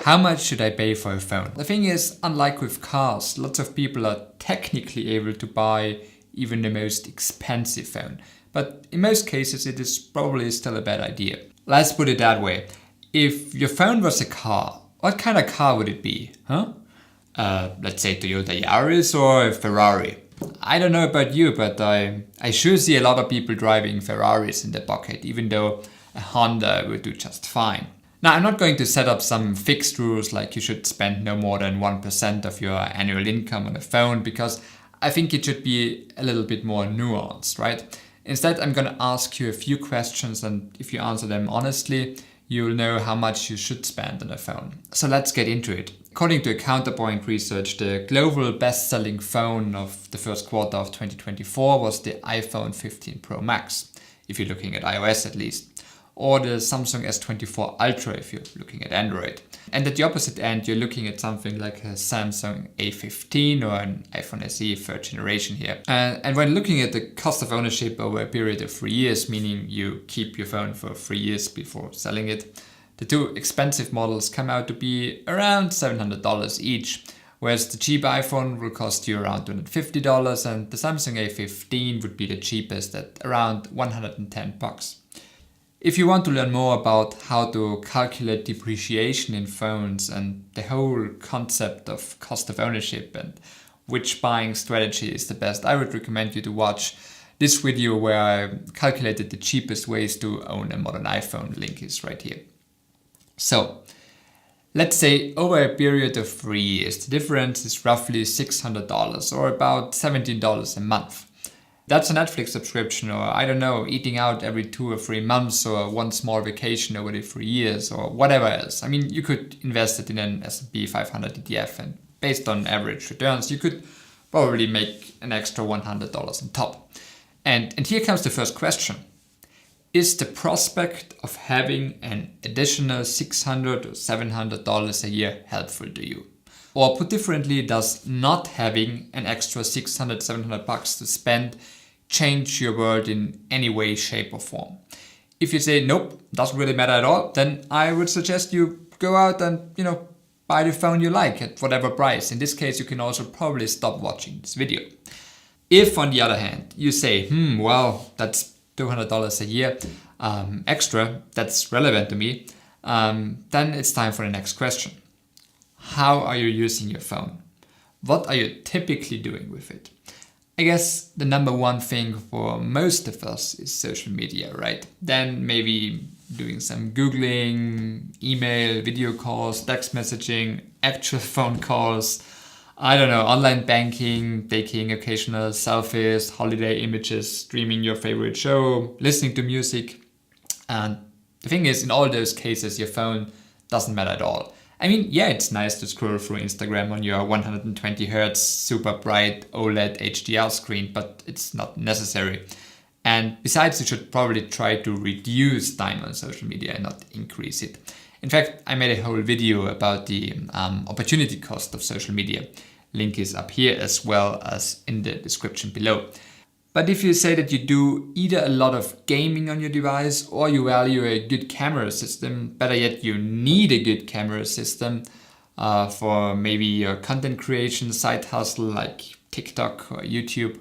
How much should I pay for a phone? The thing is, unlike with cars, lots of people are technically able to buy even the most expensive phone. But in most cases, it is probably still a bad idea. Let's put it that way. If your phone was a car, what kind of car would it be? Let's say Toyota Yaris or a Ferrari. I don't know about you, but I sure see a lot of people driving Ferraris in their pocket, even though a Honda would do just fine. Now, I'm not going to set up some fixed rules like you should spend no more than 1% of your annual income on a phone, because I think it should be a little bit more nuanced, right? Instead, I'm going to ask you a few questions, and if you answer them honestly, you'll know how much you should spend on a phone. So let's get into it. According to Counterpoint research, the global best-selling phone of the first quarter of 2024 was the iPhone 15 Pro Max, if you're looking at iOS at least, or the Samsung S24 Ultra if you're looking at Android. And at the opposite end, you're looking at something like a Samsung A15 or an iPhone SE 3rd generation here. And when looking at the cost of ownership over a period of 3 years, meaning you keep your phone for 3 years before selling it, the two expensive models come out to be around $700 each, whereas the cheap iPhone will cost you around $250 and the Samsung A15 would be the cheapest at around $110. If you want to learn more about how to calculate depreciation in phones and the whole concept of cost of ownership and which buying strategy is the best, I would recommend you to watch this video where I calculated the cheapest ways to own a modern iPhone. The link is right here. So, let's say over a period of 3 years, the difference is roughly $600 or about $17 a month. That's a Netflix subscription, or I don't know, eating out every 2 or 3 months, or one small vacation over the 3 years, or whatever else. I mean, you could invest it in an S&P 500 ETF, and based on average returns, you could probably make an extra $100 on top. And here comes the first question. Is the prospect of having an additional $600 or $700 a year helpful to you? Or put differently, does not having an extra $600, $700 to spend change your world in any way, shape or form? If you say, nope, doesn't really matter at all, then I would suggest you go out and, buy the phone you like at whatever price. In this case, you can also probably stop watching this video. If, on the other hand, you say, well, that's $200 a year extra, that's relevant to me, then it's time for the next question. How are you using your phone? What are you typically doing with it? I guess the number one thing for most of us is social media, right? Then maybe doing some Googling, email, video calls, text messaging, actual phone calls, I don't know, online banking, taking occasional selfies, holiday images, streaming your favorite show, listening to music. And the thing is, in all those cases, your phone doesn't matter at all. I mean, yeah, it's nice to scroll through Instagram on your 120 Hz super bright OLED HDR screen, but it's not necessary. And besides, you should probably try to reduce time on social media and not increase it. In fact, I made a whole video about the opportunity cost of social media. Link is up here as well as in the description below. But if you say that you do either a lot of gaming on your device or you value a good camera system, better yet, you need a good camera system for maybe your content creation side hustle like TikTok or YouTube,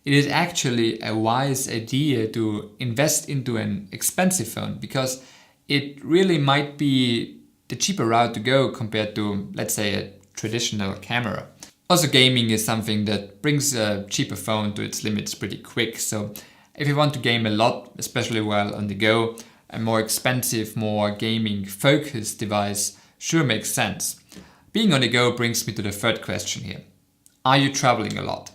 it is actually a wise idea to invest into an expensive phone, because it really might be the cheaper route to go compared to, let's say, a traditional camera. Also, gaming is something that brings a cheaper phone to its limits pretty quick. So if you want to game a lot, especially while on the go, a more expensive, more gaming focused device sure makes sense. Being on the go brings me to the third question here. Are you traveling a lot?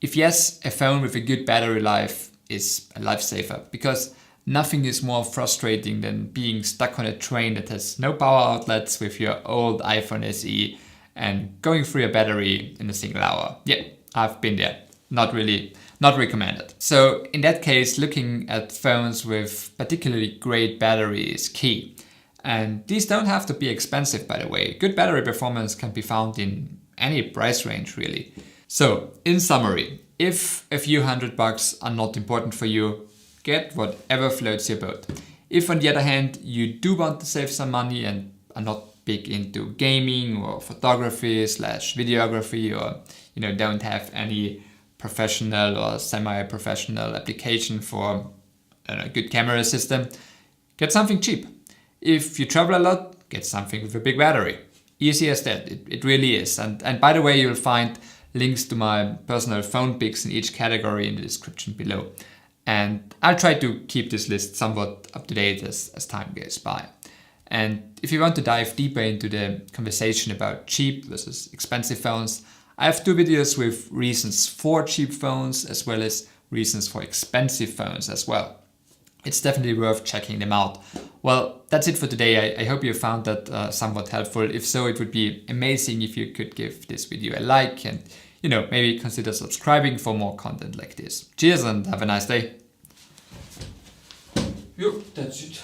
If yes, a phone with a good battery life is a lifesaver, because nothing is more frustrating than being stuck on a train that has no power outlets with your old iPhone SE and going through a battery in a single hour. Yeah, I've been there. Not recommended. So in that case, looking at phones with particularly great battery is key. And these don't have to be expensive, by the way. Good battery performance can be found in any price range, really. So in summary, if a few $100 are not important for you, get whatever floats your boat. If on the other hand, you do want to save some money and are not big into gaming or photography / videography, or don't have any professional or semi-professional application for a good camera system, get something cheap. If you travel a lot, get something with a big battery. Easy as that, it really is. And by the way, you'll find links to my personal phone picks in each category in the description below. And I'll try to keep this list somewhat up to date as time goes by. And if you want to dive deeper into the conversation about cheap versus expensive phones, I have 2 videos with reasons for cheap phones as well as reasons for expensive phones as well. It's definitely worth checking them out. Well, that's it for today. I hope you found that somewhat helpful. If so, it would be amazing if you could give this video a like and maybe consider subscribing for more content like this. Cheers and have a nice day. Yep, that's it.